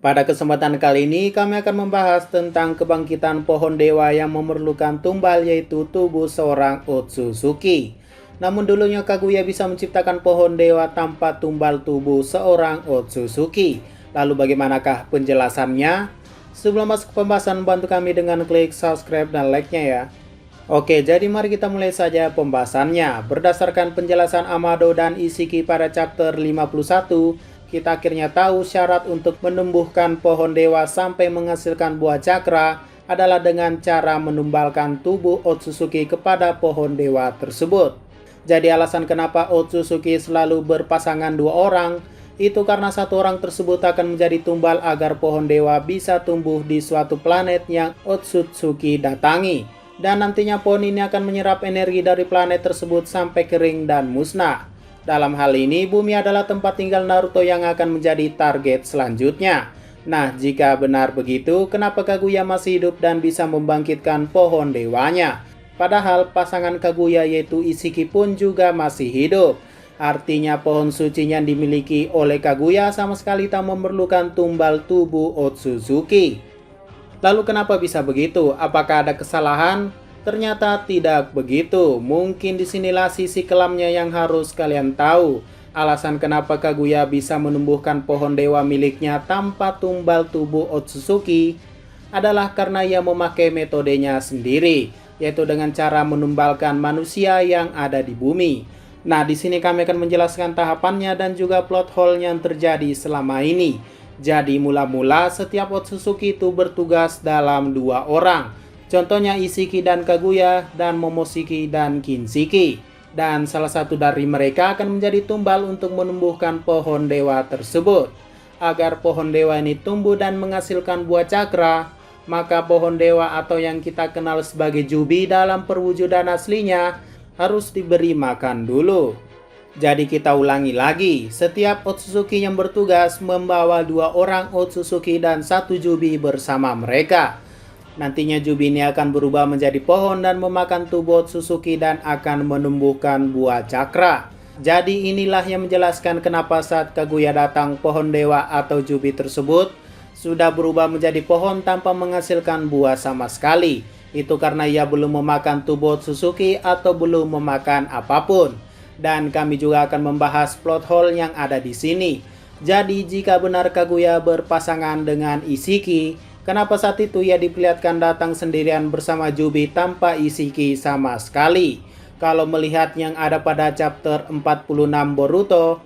Pada kesempatan kali ini kami akan membahas tentang kebangkitan pohon dewa yang memerlukan tumbal, yaitu tubuh seorang Otsutsuki. Namun dulunya Kaguya bisa menciptakan pohon dewa tanpa tumbal tubuh seorang Otsutsuki. Lalu bagaimanakah penjelasannya? Sebelum masuk ke pembahasan, bantu kami dengan klik subscribe dan like-nya ya. Oke, jadi mari kita mulai saja pembahasannya. Berdasarkan penjelasan Amado dan Ishiki pada chapter 51, kita akhirnya tahu syarat untuk menumbuhkan pohon dewa sampai menghasilkan buah cakra adalah dengan cara menumbalkan tubuh Otsutsuki kepada pohon dewa tersebut. Jadi alasan kenapa Otsutsuki selalu berpasangan dua orang, itu karena satu orang tersebut akan menjadi tumbal agar pohon dewa bisa tumbuh di suatu planet yang Otsutsuki datangi. Dan nantinya pohon ini akan menyerap energi dari planet tersebut sampai kering dan musnah. Dalam hal ini, bumi adalah tempat tinggal Naruto yang akan menjadi target selanjutnya. Nah, jika benar begitu, kenapa Kaguya masih hidup dan bisa membangkitkan pohon dewanya? Padahal pasangan Kaguya yaitu Ishiki pun juga masih hidup. Artinya pohon suci yang dimiliki oleh Kaguya sama sekali tak memerlukan tumbal tubuh Otsutsuki. Lalu kenapa bisa begitu? Apakah ada kesalahan? Ternyata tidak begitu. Mungkin disinilah sisi kelamnya yang harus kalian tahu. Alasan kenapa Kaguya bisa menumbuhkan pohon dewa miliknya tanpa tumbal tubuh Otsutsuki adalah karena ia memakai metodenya sendiri, yaitu dengan cara menumbalkan manusia yang ada di bumi. Nah, di sini kami akan menjelaskan tahapannya dan juga plot hole yang terjadi selama ini. Jadi mula-mula setiap Otsutsuki itu bertugas dalam dua orang. Contohnya Ishiki dan Kaguya, dan Momoshiki dan Kinshiki. Dan salah satu dari mereka akan menjadi tumbal untuk menumbuhkan pohon dewa tersebut. Agar pohon dewa ini tumbuh dan menghasilkan buah cakra, maka pohon dewa atau yang kita kenal sebagai Jubi dalam perwujudan aslinya harus diberi makan dulu. Jadi kita ulangi lagi, setiap Otsutsuki yang bertugas membawa dua orang Otsutsuki dan satu Jubi bersama mereka. Nantinya Jubi ini akan berubah menjadi pohon dan memakan tubuh Otsutsuki dan akan menumbuhkan buah cakra. Jadi inilah yang menjelaskan kenapa saat Kaguya datang, pohon dewa atau Jubi tersebut sudah berubah menjadi pohon tanpa menghasilkan buah sama sekali. Itu karena ia belum memakan tubuh Otsutsuki atau belum memakan apapun. Dan kami juga akan membahas plot hole yang ada di sini. Jadi jika benar Kaguya berpasangan dengan Ishiki, kenapa saat itu ia diperlihatkan datang sendirian bersama Jubi tanpa Ishiki sama sekali? Kalau melihat yang ada pada chapter 46 Boruto,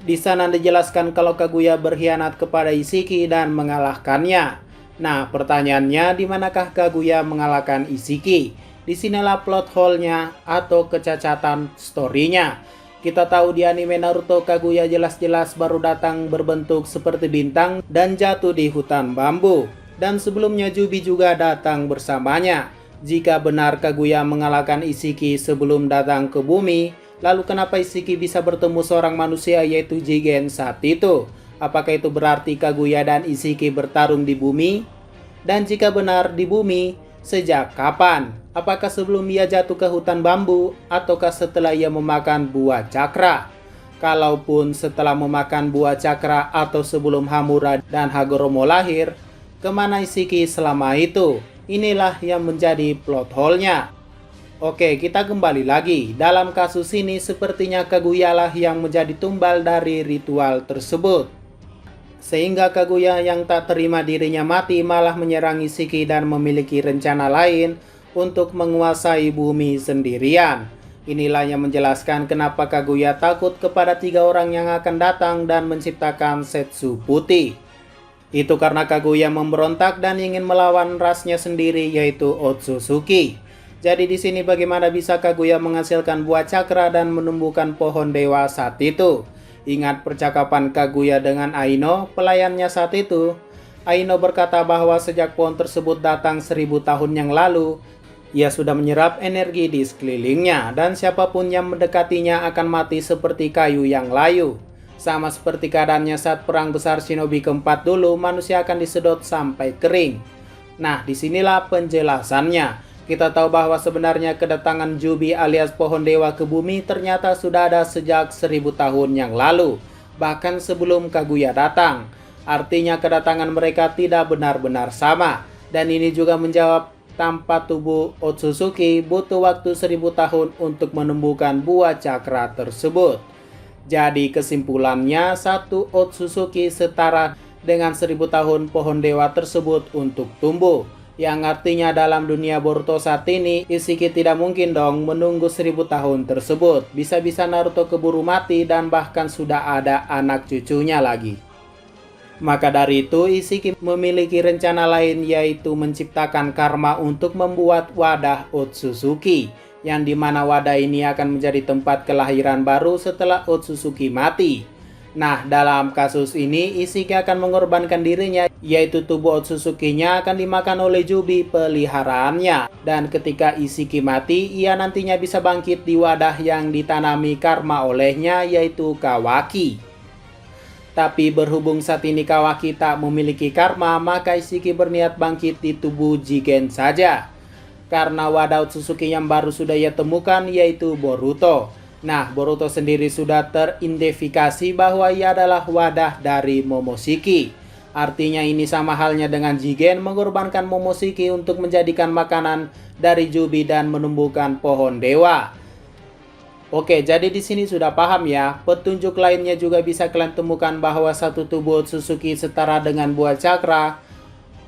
di sana dijelaskan kalau Kaguya berkhianat kepada Ishiki dan mengalahkannya. Nah, pertanyaannya, di manakah Kaguya mengalahkan Ishiki? Disinilah plot hole-nya atau kecacatan story-nya. Kita tahu di anime Naruto, Kaguya jelas-jelas baru datang berbentuk seperti bintang dan jatuh di hutan bambu. Dan sebelumnya Jubi juga datang bersamanya. Jika benar Kaguya mengalahkan Ishiki sebelum datang ke bumi, lalu kenapa Ishiki bisa bertemu seorang manusia yaitu Jigen saat itu? Apakah itu berarti Kaguya dan Ishiki bertarung di bumi? Dan jika benar di bumi, sejak kapan? Apakah sebelum ia jatuh ke hutan bambu ataukah setelah ia memakan buah cakra? Kalaupun setelah memakan buah cakra atau sebelum Hamura dan Hagoromo lahir, kemana Ishiki selama itu? Inilah yang menjadi plot hole-nya. Oke, kita kembali lagi. Dalam kasus ini sepertinya Kaguya lah yang menjadi tumbal dari ritual tersebut. Sehingga Kaguya yang tak terima dirinya mati malah menyerang Ishiki dan memiliki rencana lain untuk menguasai bumi sendirian. Inilah yang menjelaskan kenapa Kaguya takut kepada tiga orang yang akan datang dan menciptakan Setsu putih. Itu karena Kaguya memberontak dan ingin melawan rasnya sendiri yaitu Otsutsuki. Jadi di sini bagaimana bisa Kaguya menghasilkan buah cakra dan menumbuhkan pohon dewa saat itu? Ingat percakapan Kaguya dengan Aino, pelayannya saat itu. Aino berkata bahwa sejak pohon tersebut datang 1000 tahun yang lalu, ia sudah menyerap energi di sekelilingnya dan siapapun yang mendekatinya akan mati seperti kayu yang layu. Sama seperti keadaannya saat perang besar Shinobi keempat dulu, manusia akan disedot sampai kering. Nah, disinilah penjelasannya. Kita tahu bahwa sebenarnya kedatangan Jubi alias pohon dewa ke bumi ternyata sudah ada sejak 1000 tahun yang lalu, bahkan sebelum Kaguya datang. Artinya kedatangan mereka tidak benar-benar sama. Dan ini juga menjawab tanpa tubuh Otsutsuki butuh waktu 1000 tahun untuk menumbuhkan buah cakra tersebut. Jadi kesimpulannya satu Otsutsuki setara dengan 1000 tahun pohon dewa tersebut untuk tumbuh. Yang artinya dalam dunia Boruto saat ini, Isshiki tidak mungkin dong menunggu 1000 tahun tersebut. Bisa-bisa Naruto keburu mati dan bahkan sudah ada anak cucunya lagi. Maka dari itu, Isshiki memiliki rencana lain yaitu menciptakan karma untuk membuat wadah Otsutsuki, yang dimana wadah ini akan menjadi tempat kelahiran baru setelah Otsutsuki mati. Nah, dalam kasus ini, Isshiki akan mengorbankan dirinya, yaitu tubuh Otsutsuki-nya akan dimakan oleh Jubi peliharaannya. Dan ketika Isshiki mati, ia nantinya bisa bangkit di wadah yang ditanami karma olehnya, yaitu Kawaki. Tapi berhubung saat ini Kawaki tak memiliki karma, maka Isshiki berniat bangkit di tubuh Jigen saja. Karena wadah Otsutsuki yang baru sudah ia temukan, yaitu Boruto. Nah, Boruto sendiri sudah teridentifikasi bahwa ia adalah wadah dari Momoshiki. Artinya ini sama halnya dengan Jigen mengorbankan Momoshiki untuk menjadikan makanan dari Jubi dan menumbuhkan pohon dewa. Oke, jadi di sini sudah paham ya. Petunjuk lainnya juga bisa kalian temukan bahwa satu tubuh Otsutsuki setara dengan buah cakra.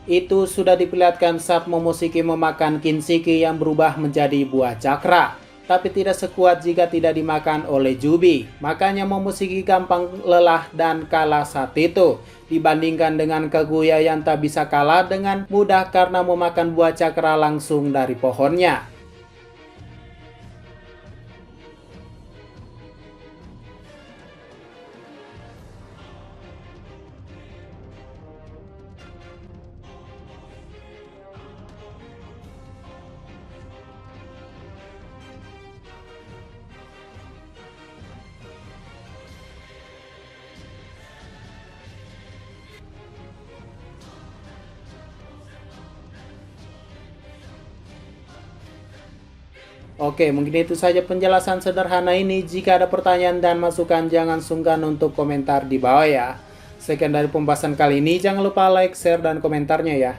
Itu sudah diperlihatkan saat Momoshiki memakan Kinshiki yang berubah menjadi buah cakra. Tapi tidak sekuat jika tidak dimakan oleh Jubi. Makanya Momoshiki gampang lelah dan kalah saat itu. Dibandingkan dengan Kaguya yang tak bisa kalah dengan mudah karena memakan buah cakra langsung dari pohonnya. Oke, mungkin itu saja penjelasan sederhana ini. Jika ada pertanyaan dan masukan, jangan sungkan untuk komentar di bawah ya. Sekian dari pembahasan kali ini. Jangan lupa like, share, dan komentarnya ya.